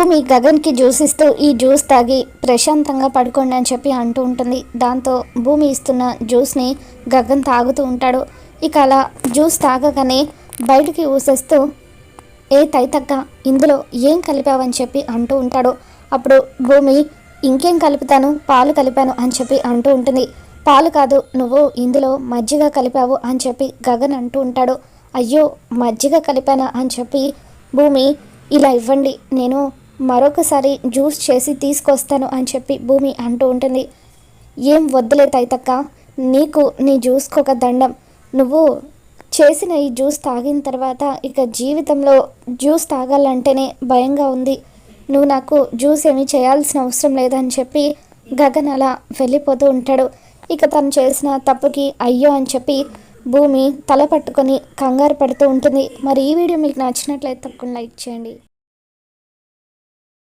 భూమి గగన్కి జ్యూస్ ఇస్తూ ఈ జ్యూస్ తాగి ప్రశాంతంగా పడుకోండి అని చెప్పి అంటూ ఉంటుంది. దాంతో భూమి ఇస్తున్న జ్యూస్ని గగన్ తాగుతూ ఉంటాడు. ఇక అలా జ్యూస్ తాగగానే బయటికి ఊసేస్తూ ఏ తైతక్క ఇందులో ఏం కలిపావని చెప్పి అంటూ ఉంటాడు. అప్పుడు భూమి ఇంకేం కలుపుతాను, పాలు కలిపాను అని చెప్పి అంటూ ఉంటుంది. పాలు కాదు, నువ్వు ఇందులో మజ్జిగ కలిపావు అని చెప్పి గగన్ అంటూ ఉంటాడు. అయ్యో మజ్జిగ కలిపానా అని చెప్పి భూమి ఇలా ఇవ్వండి, నేను మరొకసారి జ్యూస్ చేసి తీసుకొస్తాను అని చెప్పి భూమి అంటూ ఉంటుంది. ఏం వద్దులే తైతక్క, నీకు నీ జ్యూస్కి ఒక దండం. నువ్వు చేసిన ఈ జ్యూస్ తాగిన తర్వాత ఇక జీవితంలో జ్యూస్ తాగాలంటేనే భయంగా ఉంది. నువ్వు నాకు జ్యూస్ ఏమీ చేయాల్సిన అవసరం లేదని చెప్పి గగన్ అలా వెళ్ళిపోతూ ఉంటాడు. ఇక తను చేసిన తప్పుకి అయ్యో అని చెప్పి భూమి తల పట్టుకొని కంగారు పడుతూ ఉంటుంది. మరి ఈ వీడియో మీకు నచ్చినట్లయితే తప్పకుండా లైక్ చేయండి.